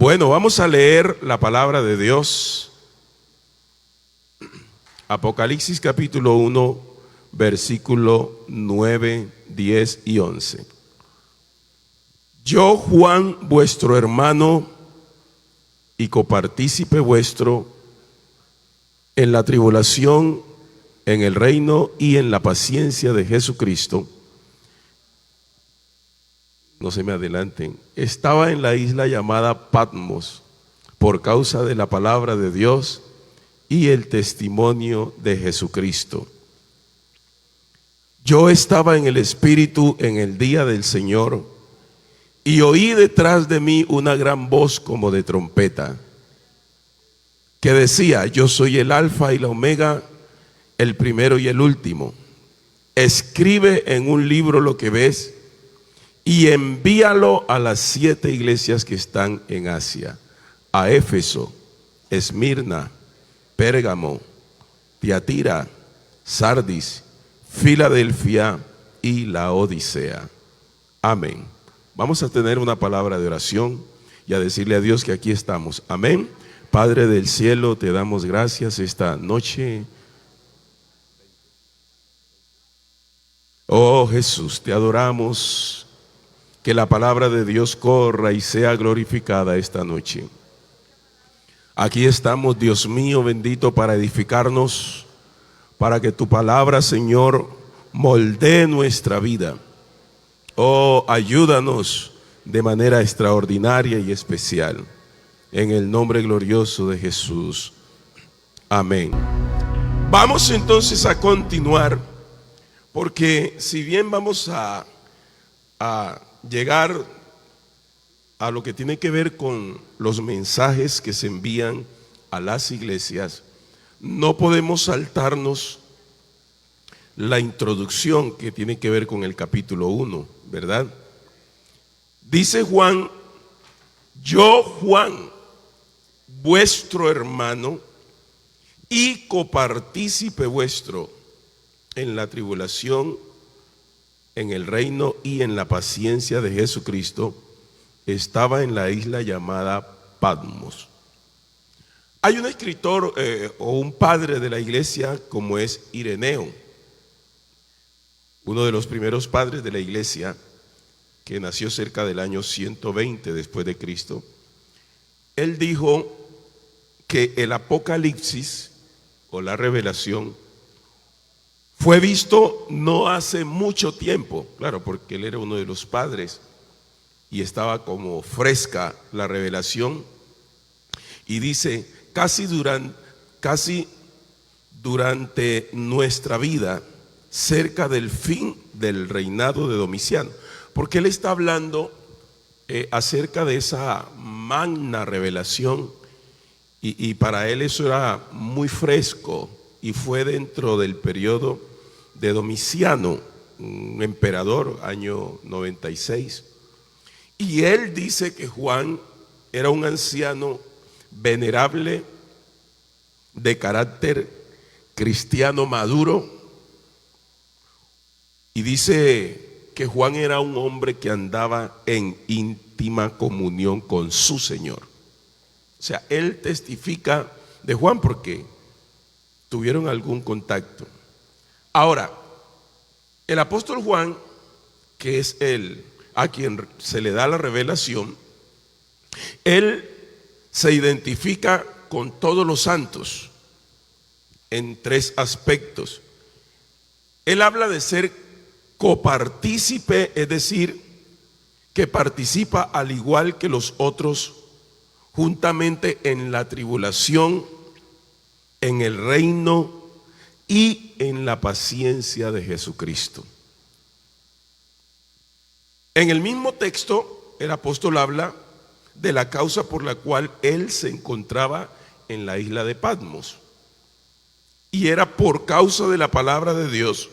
Bueno, vamos a leer la palabra de Dios. Apocalipsis capítulo 1, versículo 9, 10 y 11. Yo, Juan, vuestro hermano y copartícipe vuestro en la tribulación, en el reino y en la paciencia de Jesucristo. No se me adelanten. Estaba en la isla llamada Patmos por causa de la palabra de Dios y el testimonio de Jesucristo. Yo estaba en el Espíritu en el día del Señor y oí detrás de mí una gran voz como de trompeta que decía: yo soy el Alfa y la Omega, el primero y el último. Escribe en un libro lo que ves y envíalo a las 7 iglesias que están en Asia: a Éfeso, Esmirna, Pérgamo, Tiatira, Sardis, Filadelfia y Laodicea. Amén. Vamos a tener una palabra de oración y a decirle a Dios que aquí estamos. Amén. Padre del cielo, te damos gracias esta noche. Oh Jesús, te adoramos. Que la palabra de Dios corra y sea glorificada esta noche. Aquí estamos, Dios mío bendito, para edificarnos, para que tu palabra, Señor, moldee nuestra vida. Oh, ayúdanos de manera extraordinaria y especial. En el nombre glorioso de Jesús. Amén. Vamos entonces a continuar, porque si bien vamos a llegar a lo que tiene que ver con los mensajes que se envían a las iglesias, no podemos saltarnos la introducción que tiene que ver con el capítulo 1, ¿verdad? Dice Juan: yo, Juan, vuestro hermano y copartícipe vuestro en la tribulación, en el reino y en la paciencia de Jesucristo, estaba en la isla llamada Patmos. Hay un escritor o un padre de la iglesia como es Ireneo, uno de los primeros padres de la iglesia, que nació cerca del año 120 después de Cristo. Él dijo que el Apocalipsis o la revelación fue visto no hace mucho tiempo, claro, porque él era uno de los padres y estaba como fresca la revelación. Y dice, casi durante nuestra vida, cerca del fin del reinado de Domiciano, porque él está hablando acerca de esa magna revelación, y para él eso era muy fresco, y fue dentro del periodo de Domiciano, un emperador, año 96. Y él dice que Juan era un anciano venerable, de carácter cristiano maduro, y dice que Juan era un hombre que andaba en íntima comunión con su Señor. O sea, él testifica de Juan porque tuvieron algún contacto. Ahora, el apóstol Juan, que es a quien se le da la revelación, él se identifica con todos los santos en 3 aspectos. Él habla de ser copartícipe, es decir, que participa al igual que los otros juntamente en la tribulación, en el reino y en la paciencia de Jesucristo. En el mismo texto, el apóstol habla de la causa por la cual él se encontraba en la isla de Patmos, y era por causa de la palabra de Dios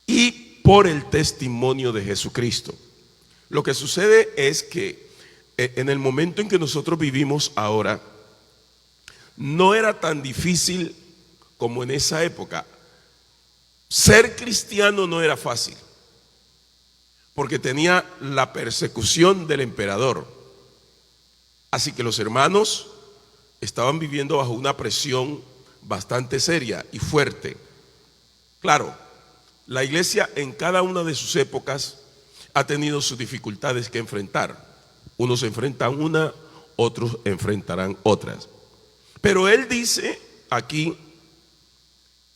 y por el testimonio de Jesucristo. Lo que sucede es que en el momento en que nosotros vivimos ahora, no era tan difícil como en esa época. Ser cristiano no era fácil, porque tenía la persecución del emperador. Así que los hermanos estaban viviendo bajo una presión bastante seria y fuerte. Claro, la iglesia en cada una de sus épocas ha tenido sus dificultades que enfrentar. Unos enfrentan una, otros enfrentarán otras. Pero él dice aquí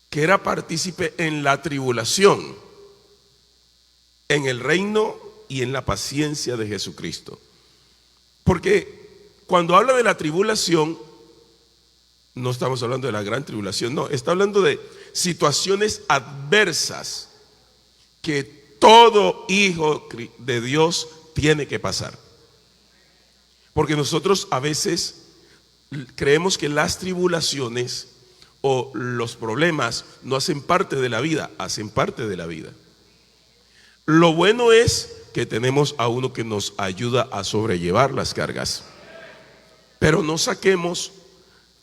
que era partícipe en la tribulación, en el reino y en la paciencia de Jesucristo. Porque cuando habla de la tribulación, no estamos hablando de la gran tribulación, no, está hablando de situaciones adversas que todo hijo de Dios tiene que pasar. Porque nosotros a veces creemos que las tribulaciones o los problemas no hacen parte de la vida, hacen parte de la vida. Lo bueno es que tenemos a uno que nos ayuda a sobrellevar las cargas. Pero no saquemos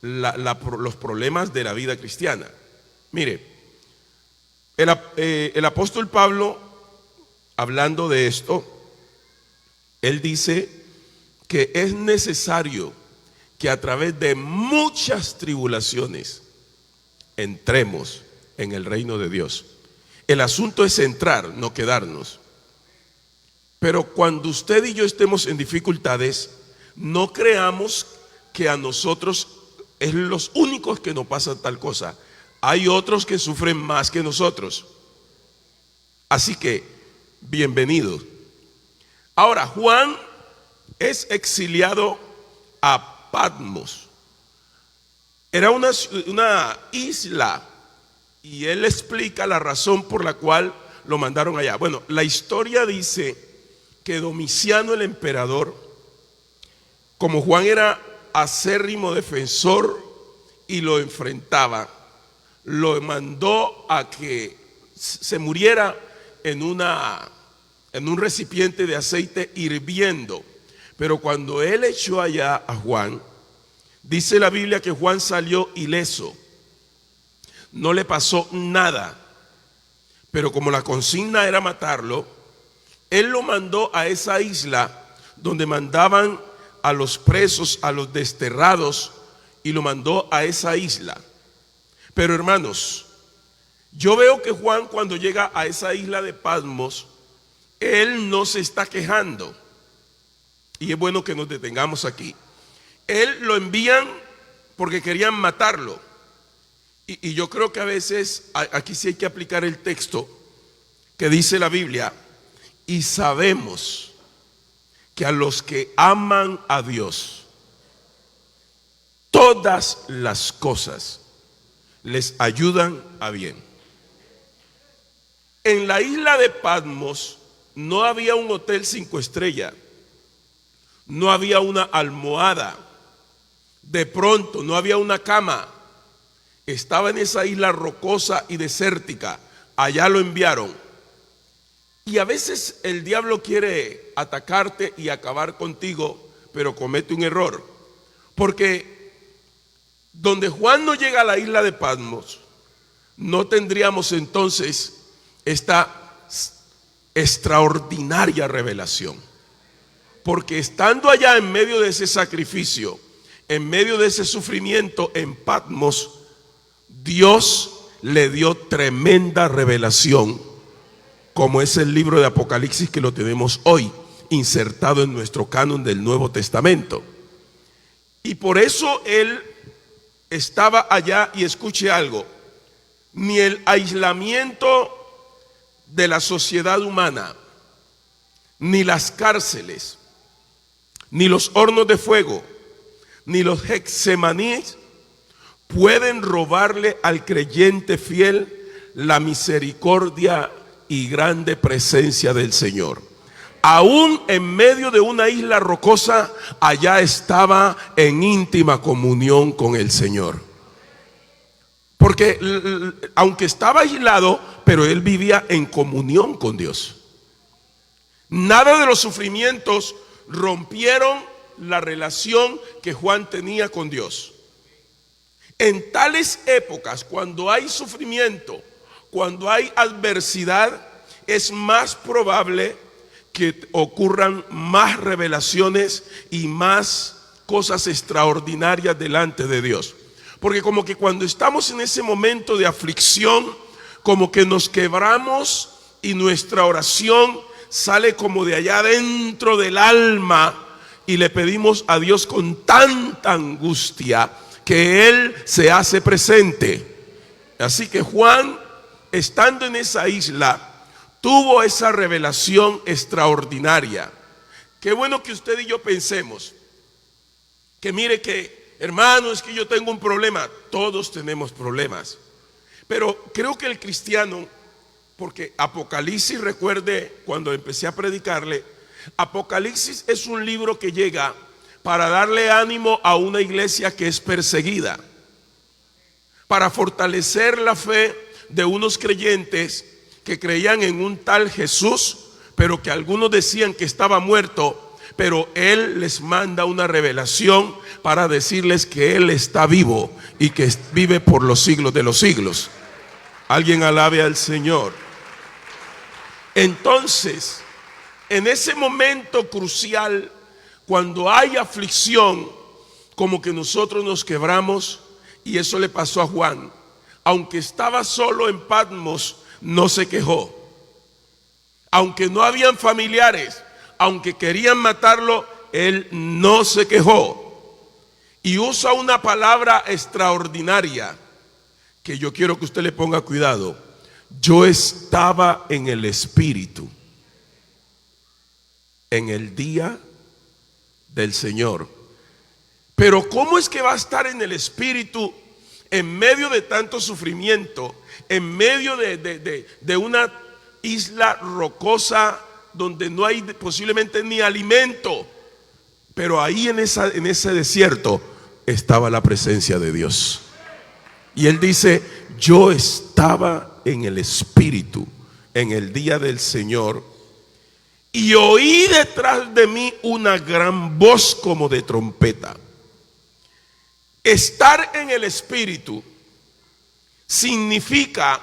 los problemas de la vida cristiana. Mire, el apóstol Pablo, hablando de esto, él dice que es necesario que a través de muchas tribulaciones entremos en el reino de Dios. El asunto es entrar, no quedarnos. Pero cuando usted y yo estemos en dificultades, no creamos que a nosotros es los únicos que nos pasa tal cosa. Hay otros que sufren más que nosotros. Así que, bienvenidos. Ahora, Juan es exiliado a Patmos. Era una isla, y él explica la razón por la cual lo mandaron allá. Bueno, la historia dice que Domiciano, el emperador, como Juan era acérrimo defensor y lo enfrentaba, lo mandó a que se muriera en un recipiente de aceite hirviendo. Pero cuando él echó allá a Juan, dice la Biblia que Juan salió ileso, no le pasó nada. Pero como la consigna era matarlo, él lo mandó a esa isla donde mandaban a los presos, a los desterrados, y lo mandó a esa isla. Pero hermanos, yo veo que Juan, cuando llega a esa isla de Patmos, él no se está quejando. Y es bueno que nos detengamos aquí. Él lo envían porque querían matarlo. Y yo creo que a veces aquí sí hay que aplicar el texto que dice la Biblia: y sabemos que a los que aman a Dios, todas las cosas les ayudan a bien. En la isla de Patmos no había un hotel 5 estrellas, no había una almohada, de pronto no había una cama. Estaba en esa isla rocosa y desértica. Allá lo enviaron. Y a veces el diablo quiere atacarte y acabar contigo, pero comete un error. Porque donde Juan no llega a la isla de Patmos, no tendríamos entonces esta extraordinaria revelación. Porque estando allá en medio de ese sacrificio, en medio de ese sufrimiento en Patmos, Dios le dio tremenda revelación, como es el libro de Apocalipsis que lo tenemos hoy insertado en nuestro canon del Nuevo Testamento. Y por eso él estaba allá. Y escuche algo: ni el aislamiento de la sociedad humana, ni las cárceles, ni los hornos de fuego, ni los Getsemaníes pueden robarle al creyente fiel la misericordia y grande presencia del Señor. Aún en medio de una isla rocosa, allá estaba en íntima comunión con el Señor. Porque aunque estaba aislado, pero él vivía en comunión con Dios. Nada de los sufrimientos rompieron la relación que Juan tenía con Dios. En tales épocas, cuando hay sufrimiento, cuando hay adversidad, es más probable que ocurran más revelaciones y más cosas extraordinarias delante de Dios. Porque como que cuando estamos en ese momento de aflicción, como que nos quebramos y nuestra oración sale como de allá dentro del alma y le pedimos a Dios con tanta angustia que Él se hace presente. Así que Juan, estando en esa isla, tuvo esa revelación extraordinaria. Qué bueno que usted y yo pensemos que mire que, hermano, es que yo tengo un problema. Todos tenemos problemas. Pero creo que el cristiano, porque Apocalipsis, recuerde cuando empecé a predicarle, Apocalipsis es un libro que llega para darle ánimo a una iglesia que es perseguida, para fortalecer la fe de unos creyentes que creían en un tal Jesús, pero que algunos decían que estaba muerto, pero Él les manda una revelación para decirles que Él está vivo y que vive por los siglos de los siglos. Alguien alabe al Señor. Entonces, en ese momento crucial, cuando hay aflicción, como que nosotros nos quebramos, y eso le pasó a Juan. Aunque estaba solo en Patmos, no se quejó. Aunque no habían familiares, aunque querían matarlo, él no se quejó. Y usa una palabra extraordinaria que yo quiero que usted le ponga cuidado. Yo estaba en el Espíritu en el día del Señor. Pero ¿cómo es que va a estar en el Espíritu en medio de tanto sufrimiento, en medio de una isla rocosa donde no hay posiblemente ni alimento? Pero ahí en ese desierto estaba la presencia de Dios. Y él dice, yo estaba en el Espíritu en el día del Señor y oí detrás de mí una gran voz como de trompeta. Estar en el Espíritu significa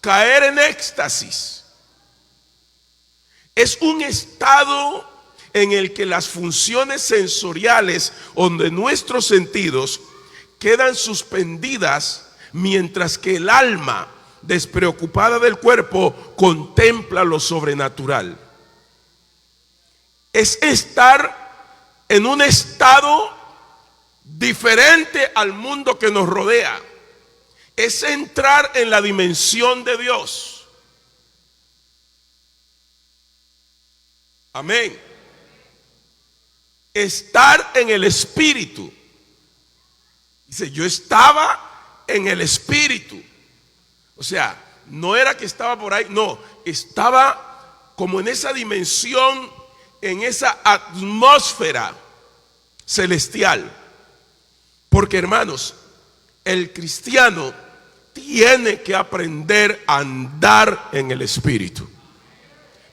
caer en éxtasis. Es un estado en el que las funciones sensoriales o de nuestros sentidos quedan suspendidas, mientras que el alma, despreocupada del cuerpo, contempla lo sobrenatural. Es estar en un estado diferente al mundo que nos rodea. Es entrar en la dimensión de Dios. Amén. Estar en el Espíritu. Dice, yo estaba en el Espíritu. O sea, no era que estaba por ahí, no, estaba como en esa dimensión, en esa atmósfera celestial. Porque, hermanos, el cristiano tiene que aprender a andar en el Espíritu,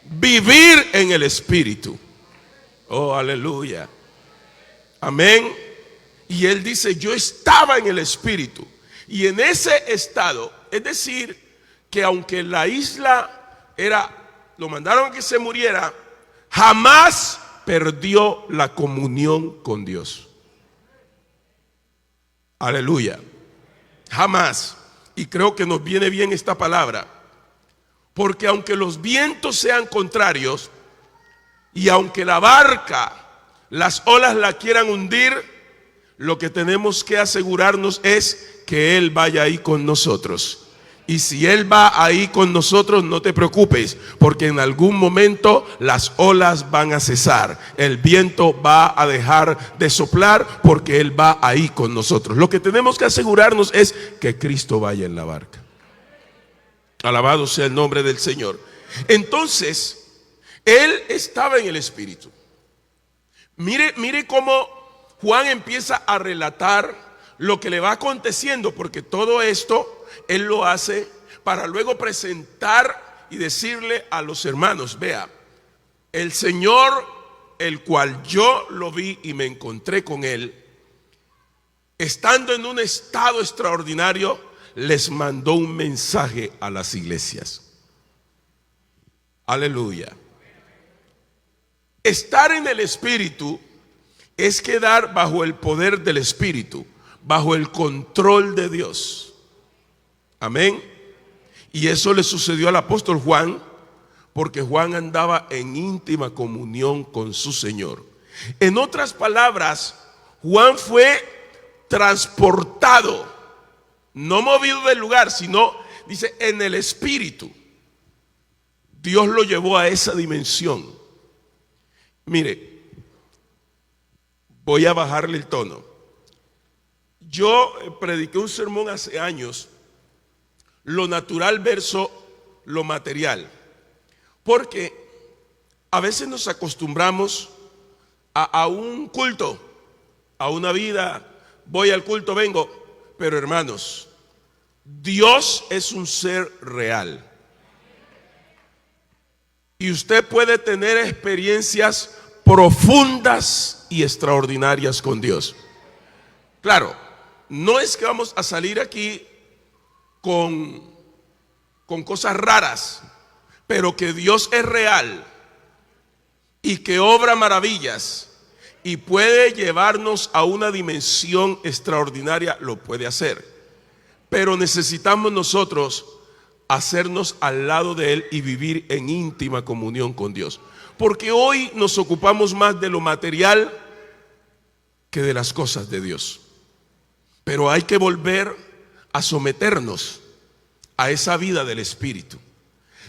vivir en el Espíritu. Oh, aleluya. Amén. Y él dice, yo estaba en el Espíritu. Y en ese estado, es decir, que aunque la isla lo mandaron a que se muriera, jamás perdió la comunión con Dios. Aleluya. Jamás. Y creo que nos viene bien esta palabra. Porque aunque los vientos sean contrarios y aunque la barca, las olas la quieran hundir, lo que tenemos que asegurarnos es que Él vaya ahí con nosotros. Y si Él va ahí con nosotros, no te preocupes, porque en algún momento las olas van a cesar, el viento va a dejar de soplar, porque Él va ahí con nosotros. Lo que tenemos que asegurarnos es que Cristo vaya en la barca. Alabado sea el nombre del Señor. Entonces, Él estaba en el Espíritu. Mire cómo Juan empieza a relatar lo que le va aconteciendo, porque todo esto él lo hace para luego presentar y decirle a los hermanos, vea, el Señor, el cual yo lo vi y me encontré con Él, estando en un estado extraordinario, les mandó un mensaje a las iglesias. Aleluya. Estar en el Espíritu es quedar bajo el poder del Espíritu, bajo el control de Dios. Amén. Y eso le sucedió al apóstol Juan, porque Juan andaba en íntima comunión con su Señor. En otras palabras, Juan fue transportado, no movido del lugar, sino, dice, en el Espíritu. Dios lo llevó a esa dimensión. Mire, voy a bajarle el tono. Yo prediqué un sermón hace años, lo natural versus lo material, porque a veces nos acostumbramos a un culto, a una vida, voy al culto, vengo, pero hermanos, Dios es un ser real. Y usted puede tener experiencias profundas y extraordinarias con Dios. Claro, no es que vamos a salir aquí con cosas raras, pero que Dios es real y que obra maravillas y puede llevarnos a una dimensión extraordinaria, lo puede hacer. Pero necesitamos nosotros hacernos al lado de Él y vivir en íntima comunión con Dios. Porque hoy nos ocupamos más de lo material que de las cosas de Dios. Pero hay que volver a someternos a esa vida del Espíritu.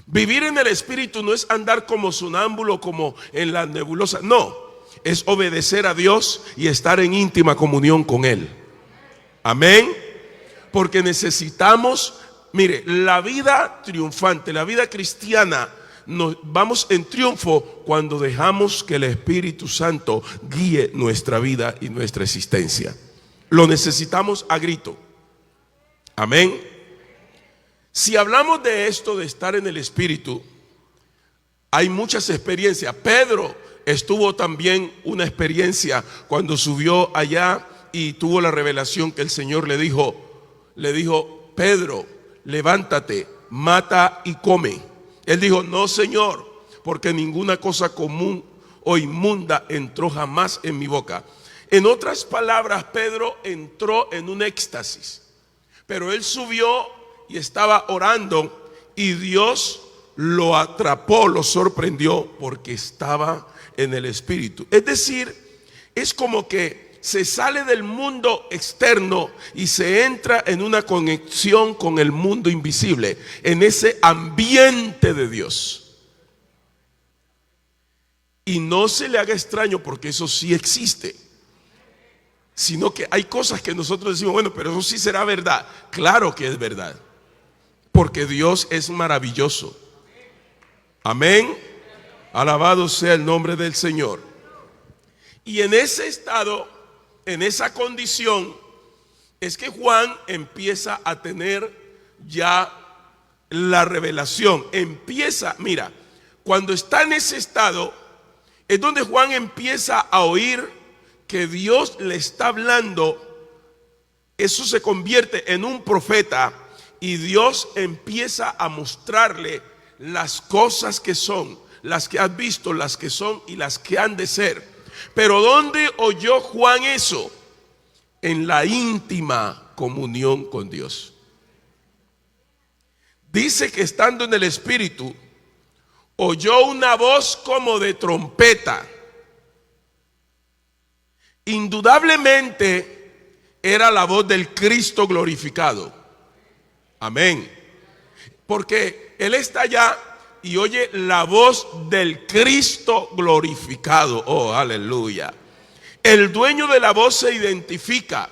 Vivir en el Espíritu no es andar como sonámbulo, como en la nebulosa. No, es obedecer a Dios y estar en íntima comunión con Él. Amén. Porque necesitamos, mire, la vida triunfante, la vida cristiana, nos vamos en triunfo cuando dejamos que el Espíritu Santo guíe nuestra vida y nuestra existencia. Lo necesitamos a grito. Amén. Si hablamos de esto, de estar en el Espíritu, hay muchas experiencias. Pedro estuvo también una experiencia cuando subió allá y tuvo la revelación que el Señor le dijo, Pedro, levántate, mata y come. Él dijo, no, Señor, porque ninguna cosa común o inmunda entró jamás en mi boca. En otras palabras, Pedro entró en un éxtasis, pero él subió y estaba orando y Dios lo atrapó, lo sorprendió porque estaba en el Espíritu. Es decir, es como que se sale del mundo externo y se entra en una conexión con el mundo invisible, en ese ambiente de Dios. Y no se le haga extraño porque eso sí existe, sino que hay cosas que nosotros decimos, bueno, pero eso sí será verdad. Claro que es verdad, porque Dios es maravilloso. Amén. Alabado sea el nombre del Señor. Y en ese estado, en esa condición, es que Juan empieza a tener ya la revelación. Mira, cuando está en ese estado, es donde Juan empieza a oír que Dios le está hablando. Eso se convierte en un profeta y Dios empieza a mostrarle las cosas que son, las que has visto, las que son y las que han de ser. Pero ¿dónde oyó Juan eso? En la íntima comunión con Dios. Dice que estando en el Espíritu, oyó una voz como de trompeta. Indudablemente era la voz del Cristo glorificado. Amén. Porque Él está allá y oye la voz del Cristo glorificado. Oh, aleluya. El dueño de la voz se identifica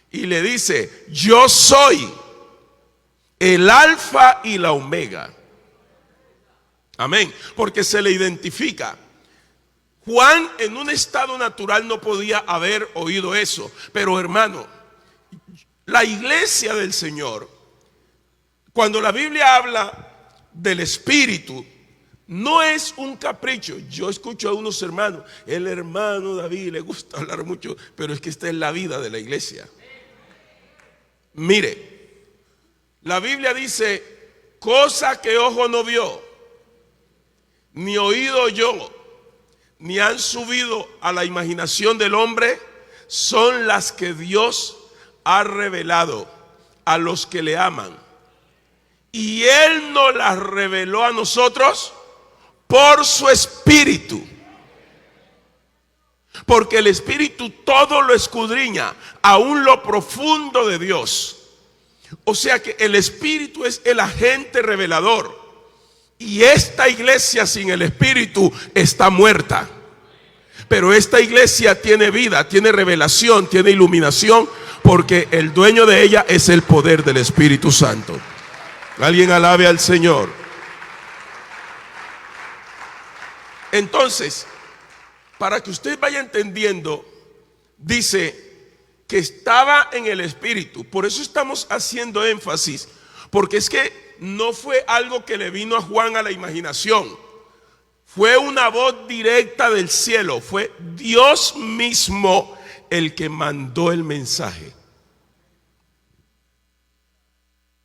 y le dice, yo soy el alfa y la omega. Amén. Porque se le identifica. Juan en un estado natural no podía haber oído eso. Pero hermano, la iglesia del Señor, cuando la Biblia habla del Espíritu, no es un capricho. Yo escucho a unos hermanos, el hermano David le gusta hablar mucho, pero es que esta es la vida de la iglesia. Mire, la Biblia dice, cosa que ojo no vio, ni oído oyó, ni han subido a la imaginación del hombre, son las que Dios ha revelado a los que le aman. Y Él nos las reveló a nosotros por su Espíritu. Porque el Espíritu todo lo escudriña, aún lo profundo de Dios. O sea que el Espíritu es el agente revelador. Y esta iglesia sin el Espíritu está muerta. Pero esta iglesia tiene vida, tiene revelación, tiene iluminación, porque el dueño de ella es el poder del Espíritu Santo. Alguien alabe al Señor. Entonces, para que usted vaya entendiendo, dice que estaba en el Espíritu. Por eso estamos haciendo énfasis, porque es que no fue algo que le vino a Juan a la imaginación. Fue una voz directa del cielo. Fue Dios mismo el que mandó el mensaje.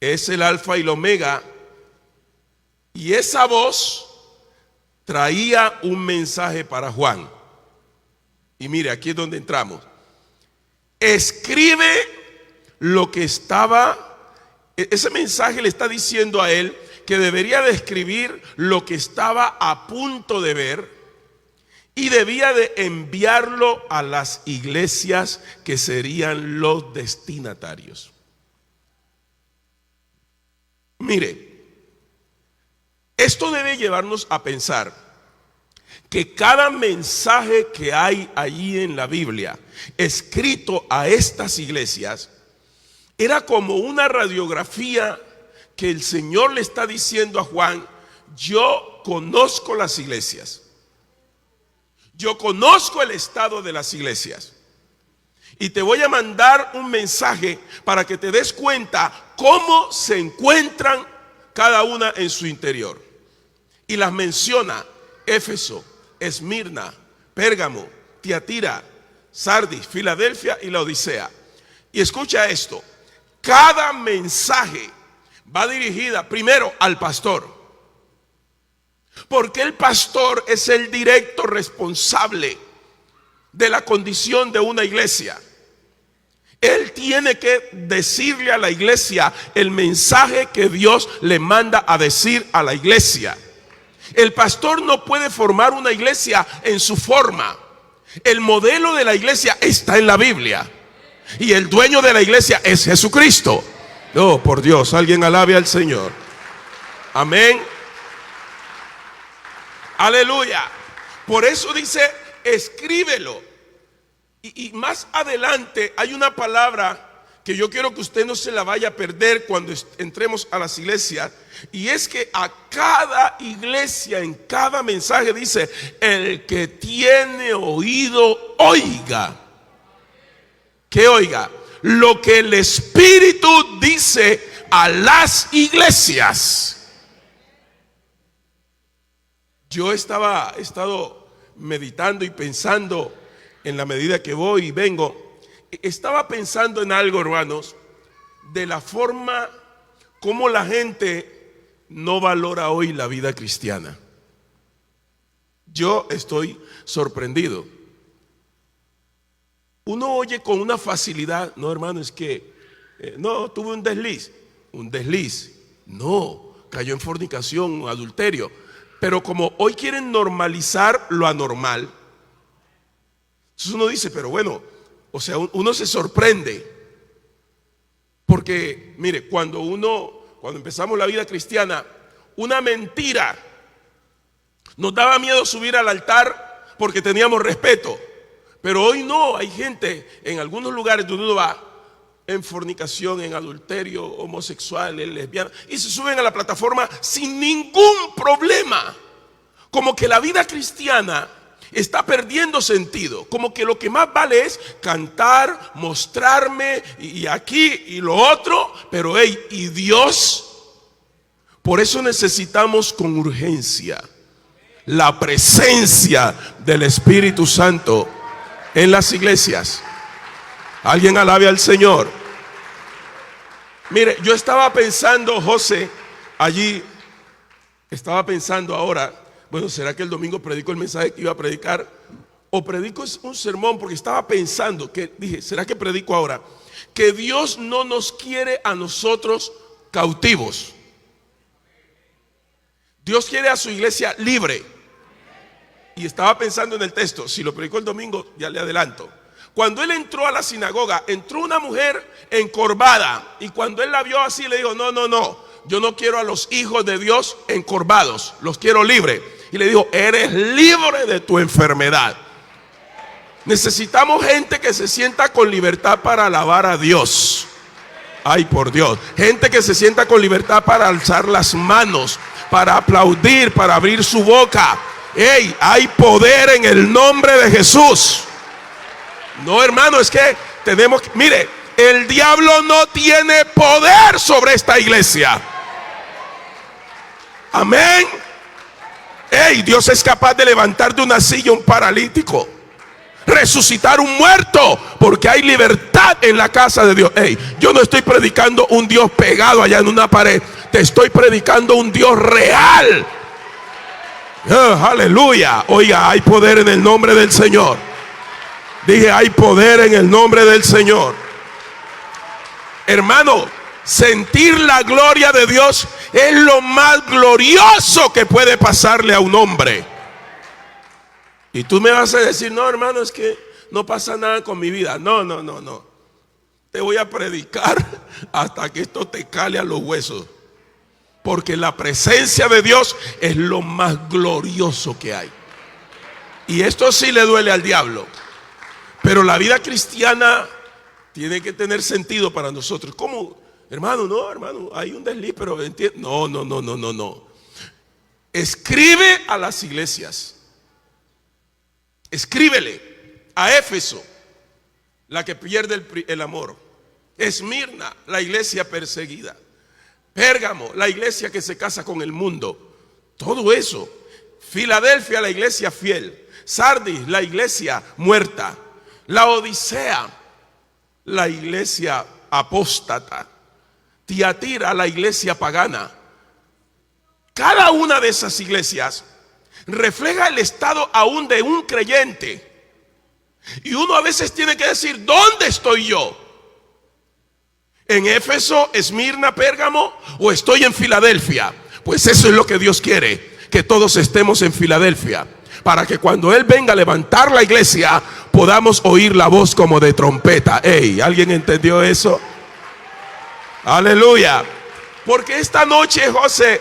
Es el alfa y el omega. Y esa voz traía un mensaje para Juan. Y mire, aquí es donde entramos. Escribe lo que estaba. Ese mensaje le está diciendo a él que debería de escribir lo que estaba a punto de ver y debía de enviarlo a las iglesias que serían los destinatarios. Mire, esto debe llevarnos a pensar que cada mensaje que hay allí en la Biblia escrito a estas iglesias era como una radiografía que el Señor le está diciendo a Juan: yo conozco las iglesias, yo conozco el estado de las iglesias, y te voy a mandar un mensaje para que te des cuenta cómo se encuentran cada una en su interior. Y las menciona: Éfeso, Esmirna, Pérgamo, Tiatira, Sardis, Filadelfia y la Odisea. Y escucha esto: cada mensaje va dirigida primero al pastor, porque el pastor es el directo responsable de la condición de una iglesia. Él tiene que decirle a la iglesia el mensaje que Dios le manda a decir a la iglesia. El pastor no puede formar una iglesia en su forma. El modelo de la iglesia está en la Biblia, y el dueño de la iglesia es Jesucristo. Oh, por Dios, alguien alabe al Señor. Amén. Aleluya. Por eso dice: escríbelo. Y más adelante hay una palabra que yo quiero que usted no se la vaya a perder cuando entremos a las iglesias. Y es que a cada iglesia, en cada mensaje dice: el que tiene oído, oiga. ¿Qué oiga? Lo que el Espíritu dice a las iglesias. Yo he estado meditando y pensando en la medida que voy y vengo. Estaba pensando en algo, hermanos, de la forma como la gente no valora hoy la vida cristiana. Yo estoy sorprendido. Uno oye con una facilidad: no, hermano, es que no, tuve un desliz. Un desliz. No, cayó en fornicación, adulterio. Pero como hoy quieren normalizar lo anormal, entonces uno dice: pero bueno, o sea, uno se sorprende. Porque, mire, cuando empezamos la vida cristiana, una mentira nos daba miedo subir al altar porque teníamos respeto. Pero hoy no, hay gente en algunos lugares donde uno va en fornicación, en adulterio, homosexual, en lesbiana, y se suben a la plataforma sin ningún problema. Como que la vida cristiana está perdiendo sentido, como que lo que más vale es cantar, mostrarme y aquí y lo otro. Pero y Dios, por eso necesitamos con urgencia la presencia del Espíritu Santo en las iglesias. Alguien alabe al Señor. Mire, yo estaba pensando, José, allí, estaba pensando ahora, bueno, ¿será que el domingo predico el mensaje que iba a predicar? O predico un sermón, porque estaba pensando, que dije, ¿será que predico ahora? Que Dios no nos quiere a nosotros cautivos. Dios quiere a su iglesia libre. Y estaba pensando en el texto, si lo predicó el domingo, ya le adelanto. Cuando él entró a la sinagoga, entró una mujer encorvada. Y cuando él la vio así, le dijo, no, yo no quiero a los hijos de Dios encorvados, los quiero libre. Y le dijo, eres libre de tu enfermedad. Necesitamos gente que se sienta con libertad para alabar a Dios. Ay, por Dios. Gente que se sienta con libertad para alzar las manos, para aplaudir, para abrir su boca. Hey, hay poder en el nombre de Jesús. No, hermano, es que tenemos que, mire, el diablo no tiene poder sobre esta iglesia. Amén. Hey, Dios es capaz de levantar de una silla un paralítico, resucitar un muerto, porque hay libertad en la casa de Dios. Hey, yo no estoy predicando un Dios pegado allá en una pared, te estoy predicando un Dios real. Aleluya. Oiga, hay poder en el nombre del Señor. Dije, hay poder en el nombre del Señor. Hermano, sentir la gloria de Dios es lo más glorioso que puede pasarle a un hombre. Y tú me vas a decir, no, hermano, es que no pasa nada con mi vida. No. Te voy a predicar hasta que esto te cale a los huesos. Porque la presencia de Dios es lo más glorioso que hay. Y esto sí le duele al diablo. Pero la vida cristiana tiene que tener sentido para nosotros. ¿Cómo? Hermano, no, hermano, hay un desliz, pero entiende. No. Escribe a las iglesias. Escríbele a Éfeso, la que pierde el amor. Esmirna, la iglesia perseguida. Pérgamo, la iglesia que se casa con el mundo. Todo eso. Filadelfia, la iglesia fiel. Sardis, la iglesia muerta. La Odisea, la iglesia apóstata. Tiatira, la iglesia pagana. Cada una de esas iglesias refleja el estado aún de un creyente. Y uno a veces tiene que decir, ¿dónde estoy yo? ¿En Éfeso, Esmirna, Pérgamo o estoy en Filadelfia? Pues eso es lo que Dios quiere, que todos estemos en Filadelfia, para que cuando Él venga a levantar la iglesia podamos oír la voz como de trompeta. Hey, ¿alguien entendió eso? Aleluya. Porque esta noche, José,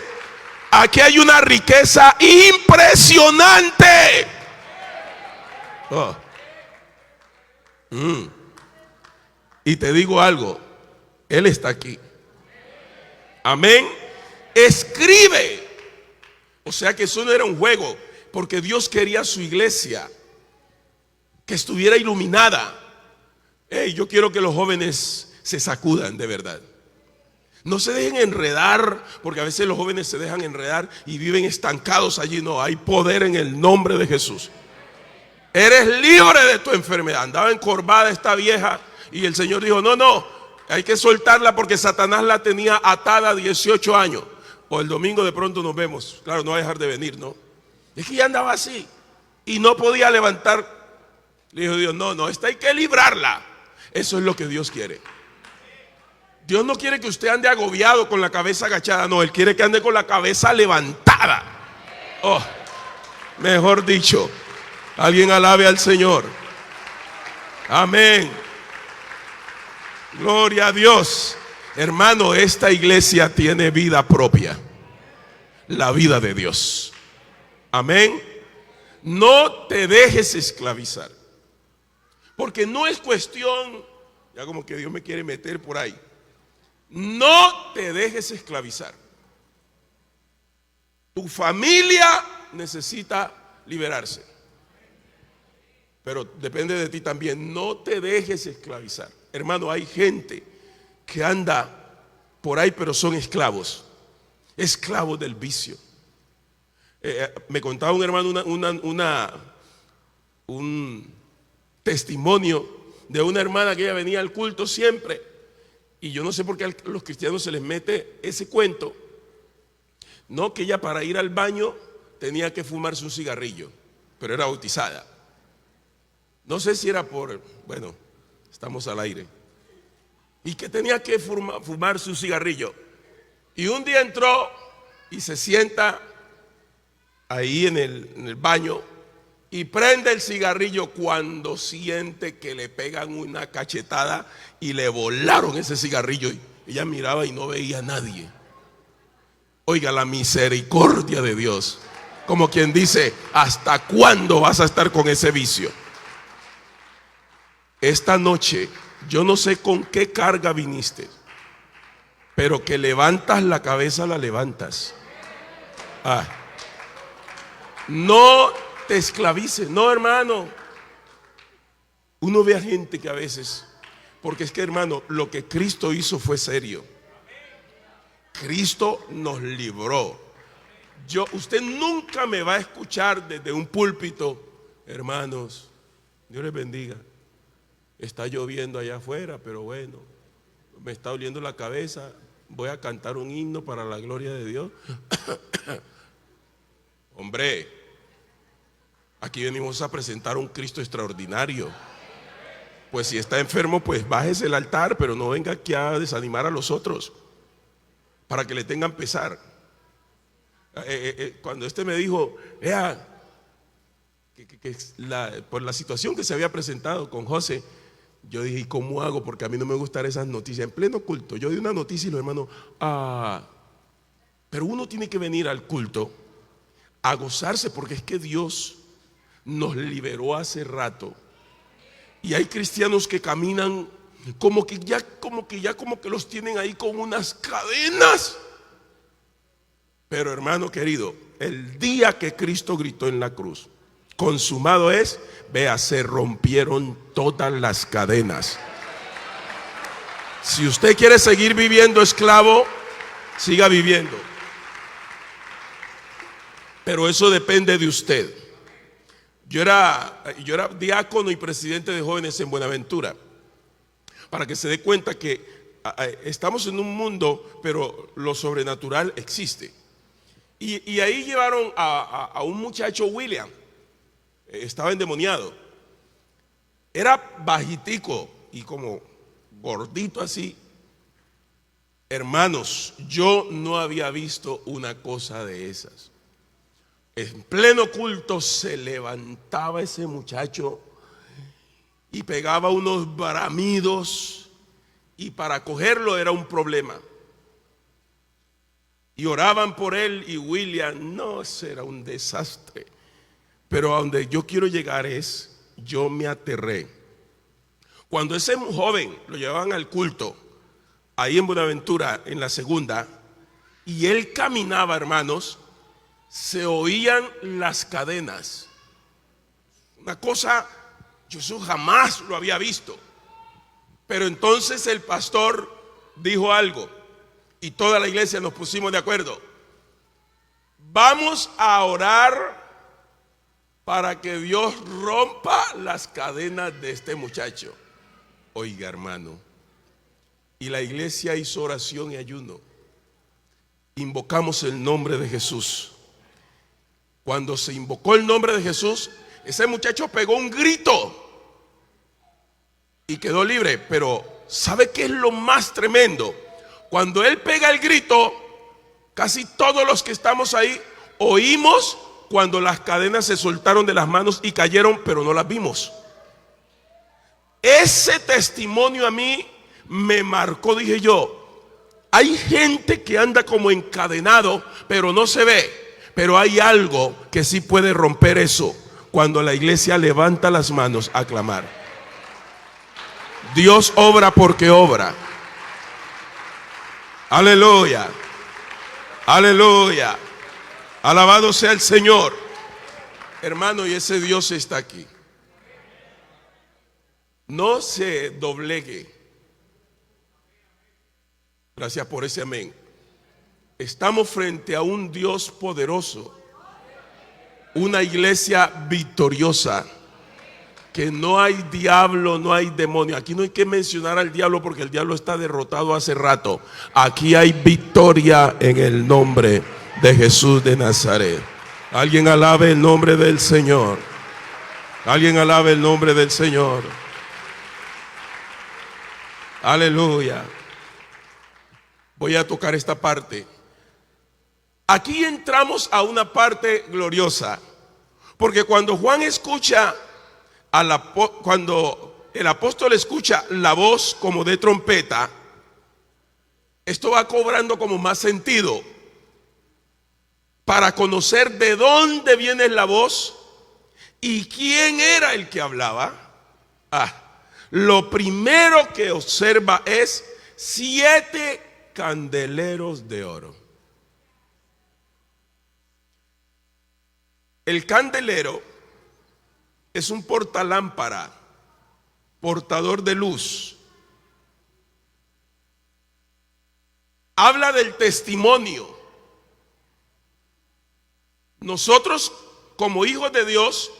aquí hay una riqueza impresionante. Y te digo algo, Él está aquí. Amén. Escribe. O sea que eso no era un juego, porque Dios quería a su iglesia que estuviera iluminada. Hey, yo quiero que los jóvenes se sacudan de verdad. No se dejen enredar, porque a veces los jóvenes se dejan enredar y viven estancados allí. No, hay poder en el nombre de Jesús. Eres libre de tu enfermedad. Andaba encorvada esta vieja y el Señor dijo, no, hay que soltarla porque Satanás la tenía atada a 18 años. O el domingo de pronto nos vemos. Claro, no va a dejar de venir, ¿no? Es que ya andaba así y no podía levantar. Le dijo Dios, no, esta hay que librarla. Eso es lo que Dios quiere. Dios no quiere que usted ande agobiado con la cabeza agachada. No, Él quiere que ande con la cabeza levantada. Oh, mejor dicho, alguien alabe al Señor. Amén. Gloria a Dios. Hermano, esta iglesia tiene vida propia. La vida de Dios. Amén. No te dejes esclavizar. Porque no es cuestión, ya como que Dios me quiere meter por ahí. No te dejes esclavizar. Tu familia necesita liberarse. Pero depende de ti también. No te dejes esclavizar. Hermano, hay gente que anda por ahí, pero son esclavos. Esclavos del vicio. Me contaba un hermano un testimonio de una hermana que ella venía al culto siempre. Y yo no sé por qué a los cristianos se les mete ese cuento. No, que ella para ir al baño tenía que fumarse un cigarrillo, pero era bautizada. No sé si era bueno, estamos al aire. Y que tenía que fumarse un cigarrillo. Y un día entró y se sienta ahí en el baño y prende el cigarrillo cuando siente que le pegan una cachetada y le volaron ese cigarrillo. Y ella miraba y no veía a nadie. Oiga, la misericordia de Dios. Como quien dice, ¿hasta cuándo vas a estar con ese vicio? Esta noche, yo no sé con qué carga viniste, pero que levantas la cabeza, la levantas. No te esclavices, no, hermano. Uno ve a gente que a veces, porque es que, hermano, lo que Cristo hizo fue serio. Cristo nos libró. Usted nunca me va a escuchar desde un púlpito, hermanos, Dios les bendiga. Está lloviendo allá afuera, pero bueno, me está doliendo la cabeza. Voy a cantar un himno para la gloria de Dios. Hombre, aquí venimos a presentar un Cristo extraordinario. Pues si está enfermo, pues bájese el altar, pero no venga aquí a desanimar a los otros para que le tengan pesar. Cuando me dijo, vea, por la situación que se había presentado con José, yo dije, ¿y cómo hago? Porque a mí no me gustan esas noticias. En pleno culto, yo di una noticia y los hermanos, pero uno tiene que venir al culto a gozarse, porque es que Dios nos liberó hace rato. Y hay cristianos que caminan como que los tienen ahí con unas cadenas. Pero hermano querido, el día que Cristo gritó en la cruz, consumado es, vea, se rompieron todas las cadenas. Si usted quiere seguir viviendo esclavo, siga viviendo. Pero eso depende de usted. Yo era diácono y presidente de jóvenes en Buenaventura. Para que se dé cuenta que estamos en un mundo, pero lo sobrenatural existe. Y ahí llevaron a un muchacho, William. Estaba endemoniado. Era bajitico y como gordito así. Hermanos, yo no había visto una cosa de esas. En pleno culto se levantaba ese muchacho y pegaba unos bramidos, y para cogerlo era un problema. Y oraban por él, y William, no, será un desastre. Pero a donde yo quiero llegar es, yo me aterré. Cuando ese joven lo llevaban al culto, ahí en Buenaventura, en la segunda, y él caminaba, hermanos, se oían las cadenas. Una cosa, yo eso jamás lo había visto. Pero entonces el pastor dijo algo, y toda la iglesia nos pusimos de acuerdo. Vamos a orar para que Dios rompa las cadenas de este muchacho. Oiga, hermano, y la iglesia hizo oración y ayuno. Invocamos el nombre de Jesús. Cuando se invocó el nombre de Jesús, ese muchacho pegó un grito y quedó libre. Pero ¿sabe qué es lo más tremendo? Cuando él pega el grito, casi todos los que estamos ahí oímos cuando las cadenas se soltaron de las manos y cayeron, pero no las vimos. Ese testimonio a mí me marcó. Dije yo, hay gente que anda como encadenado, pero no se ve. Pero hay algo que sí puede romper eso, cuando la iglesia levanta las manos a clamar. Dios obra porque obra. Aleluya, aleluya. Alabado sea el Señor. Hermano, y ese Dios está aquí. No se doblegue. Gracias por ese amén. Estamos frente a un Dios poderoso, una iglesia victoriosa, que no hay diablo, no hay demonio. Aquí no hay que mencionar al diablo, porque el diablo está derrotado hace rato. Aquí hay victoria en el nombre de Jesús de Nazaret. Alguien alabe el nombre del Señor. Alguien alabe el nombre del Señor. Aleluya. Voy a tocar esta parte. Aquí entramos a una parte gloriosa, porque cuando Juan escucha cuando el apóstol escucha la voz como de trompeta, esto va cobrando como más sentido. Para conocer de dónde viene la voz y quién era el que hablaba, lo primero que observa es 7 candeleros de oro. El candelero es un portalámpara, portador de luz. Habla del testimonio. Nosotros, como hijos de Dios,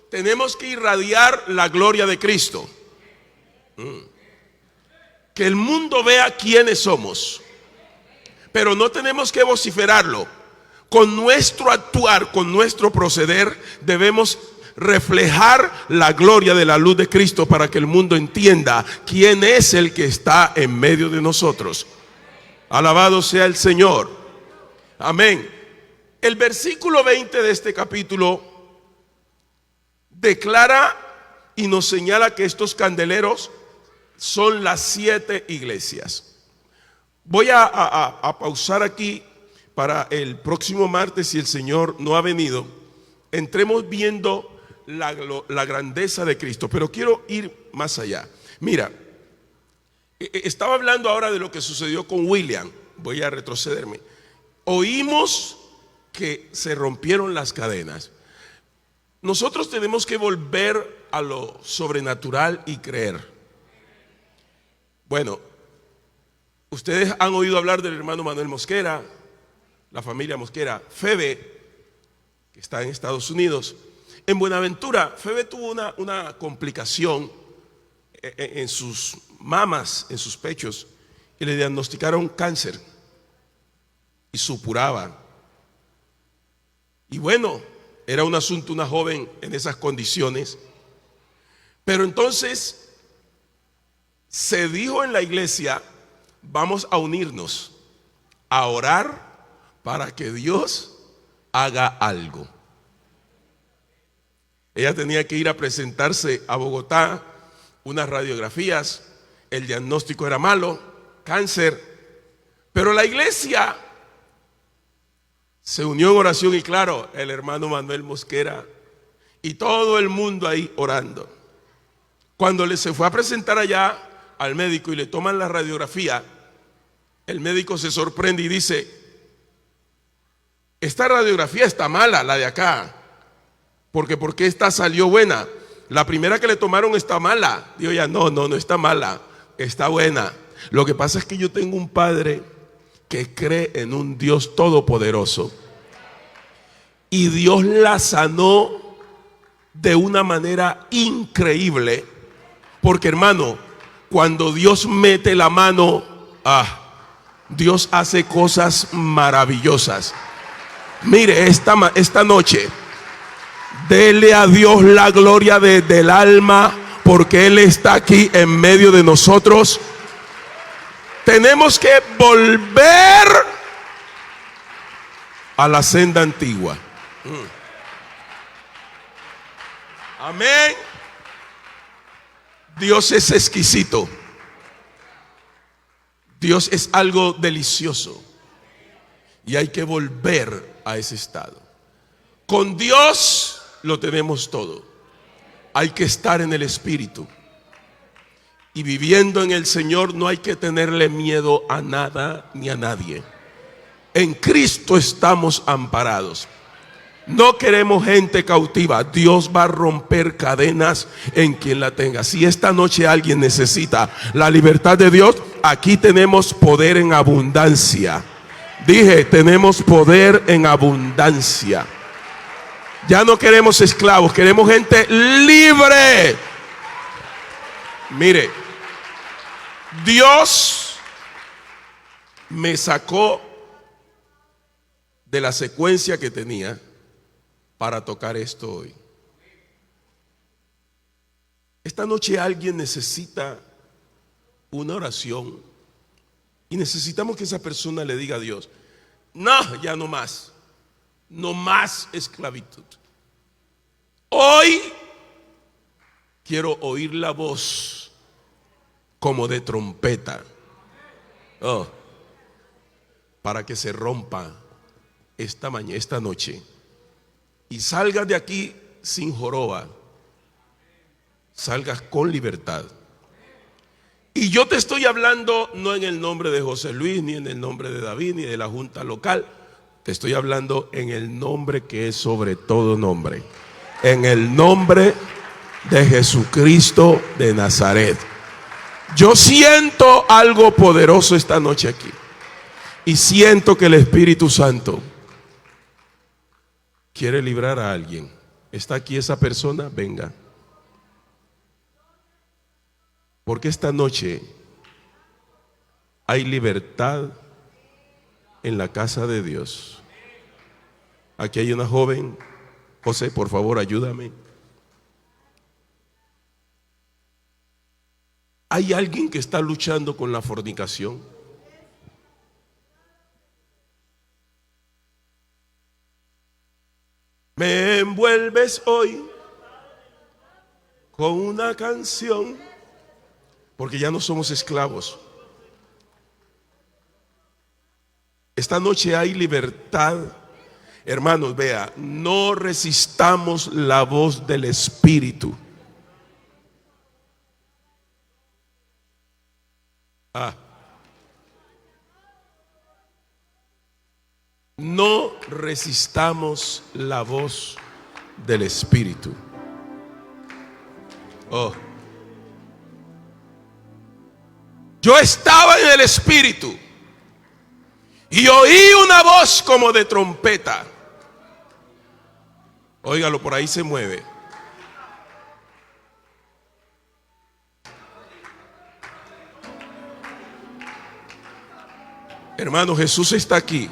tenemos que irradiar la gloria de Cristo. Que el mundo vea quiénes somos. Pero no tenemos que vociferarlo. Con nuestro actuar, con nuestro proceder, debemos reflejar la gloria de la luz de Cristo para que el mundo entienda quién es el que está en medio de nosotros. Alabado sea el Señor. Amén. El versículo 20 de este capítulo declara y nos señala que estos candeleros son las 7 iglesias. Voy a pausar aquí para el próximo martes, si el Señor no ha venido, entremos viendo la grandeza de Cristo. Pero quiero ir más allá. Mira, estaba hablando ahora de lo que sucedió con William. Voy a retrocederme. Oímos que se rompieron las cadenas. Nosotros tenemos que volver a lo sobrenatural y creer. Bueno, ustedes han oído hablar del hermano Manuel Mosquera, la familia Mosquera. Febe, que está en Estados Unidos. En Buenaventura, Febe tuvo una complicación en sus mamas, en sus pechos, y le diagnosticaron cáncer y supuraba. Y bueno, era un asunto, una joven en esas condiciones. Pero entonces se dijo en la iglesia: vamos a unirnos, a orar para que Dios haga algo. Ella tenía que ir a presentarse a Bogotá, unas radiografías, el diagnóstico era malo, cáncer, pero la iglesia se unió en oración y claro, el hermano Manuel Mosquera y todo el mundo ahí orando. Cuando se fue a presentar allá al médico y le toman la radiografía, el médico se sorprende y dice: esta radiografía está mala, la de acá, porque ¿por qué esta salió buena? La primera que le tomaron está mala. Digo ya, no está mala, está buena. Lo que pasa es que yo tengo un padre que cree en un Dios todopoderoso y Dios la sanó de una manera increíble, porque hermano, cuando Dios mete la mano, Dios hace cosas maravillosas. Mire, esta noche dele a Dios la gloria del alma, porque Él está aquí en medio de nosotros. Tenemos que volver a la senda antigua. Amén. Dios es exquisito. Dios es algo delicioso. Y hay que volver a ese estado. Con Dios lo tenemos todo. Hay que estar en el Espíritu. Y viviendo en el Señor no hay que tenerle miedo a nada ni a nadie. En Cristo estamos amparados. No queremos gente cautiva. Dios va a romper cadenas en quien la tenga. Si esta noche alguien necesita la libertad de Dios, aquí tenemos poder en abundancia. Dije, tenemos poder en abundancia. Ya no queremos esclavos, queremos gente libre. Mire, Dios me sacó de la secuencia que tenía para tocar esto hoy. Esta noche alguien necesita una oración y necesitamos que esa persona le diga a Dios: no, ya no más, no más esclavitud. Hoy quiero oír la voz como de trompeta, para que se rompa esta noche y salgas de aquí sin joroba, salgas con libertad. Y yo te estoy hablando no en el nombre de José Luis, ni en el nombre de David, ni de la junta local. Te estoy hablando en el nombre que es sobre todo nombre, en el nombre de Jesucristo de Nazaret. Yo siento algo poderoso esta noche aquí, y siento que el Espíritu Santo quiere librar a alguien. ¿Está aquí esa persona? Venga. Porque esta noche hay libertad en la casa de Dios. Aquí hay una joven. José, por favor, ayúdame. ¿Hay alguien que está luchando con la fornicación? Me envuelves hoy con una canción, porque ya no somos esclavos. Esta noche hay libertad. Hermanos, vea, no resistamos la voz del Espíritu. No resistamos la voz del Espíritu. Yo estaba en el Espíritu y oí una voz como de trompeta. Óigalo, por ahí se mueve. Hermano, Jesús está aquí.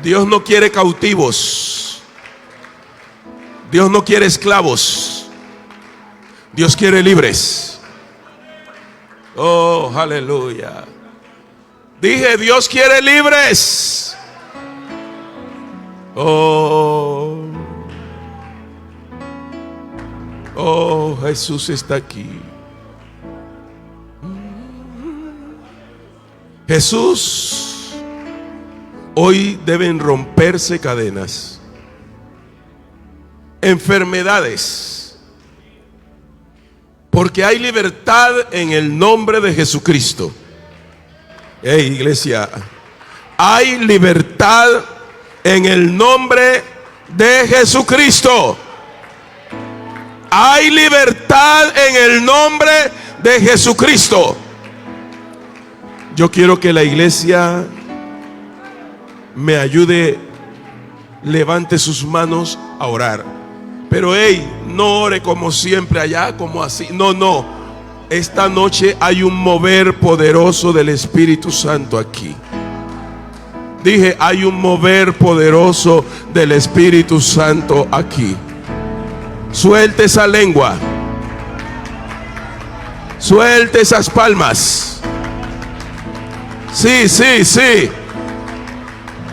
Dios no quiere cautivos. Dios no quiere esclavos. Dios quiere libres. Oh, aleluya. Dije, Dios quiere libres. Oh, Jesús está aquí. Jesús, hoy deben romperse cadenas, enfermedades, porque hay libertad en el nombre de Jesucristo. Iglesia, hay libertad en el nombre de Jesucristo. Hay libertad en el nombre de Jesucristo. Yo quiero que la iglesia me ayude, levante sus manos a orar. Pero no ore como siempre allá, como así. No. Esta noche hay un mover poderoso del Espíritu Santo aquí. Dije, hay un mover poderoso del Espíritu Santo aquí. Suelte esa lengua. Suelte esas palmas. Sí.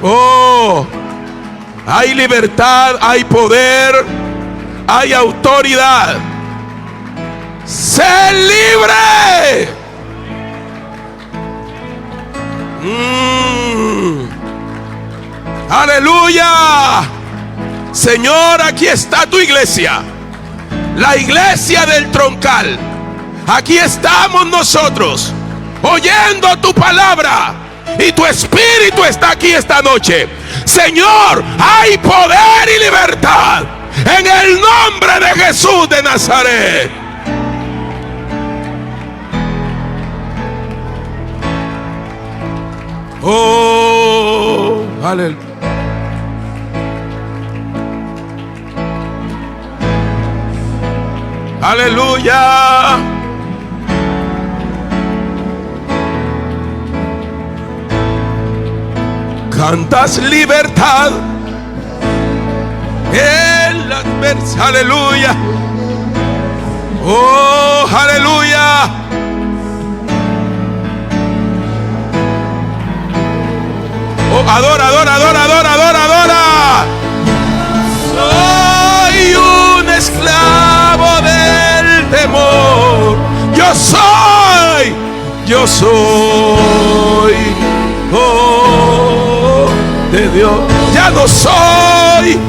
Oh, hay libertad, hay poder, hay autoridad. ¡Sé libre! ¡Aleluya! Señor, aquí está tu iglesia, la iglesia del Troncal. Aquí estamos nosotros, oyendo tu palabra, y tu Espíritu está aquí esta noche. Señor, hay poder y libertad en el nombre de Jesús de Nazaret. Oh, aleluya. Aleluya. cantas libertad en las versas. Aleluya. Oh, aleluya. Oh, adora, adora, adora, adora, adora, adora. Soy un esclavo del temor. Yo soy, oh, de Dios. Ya no soy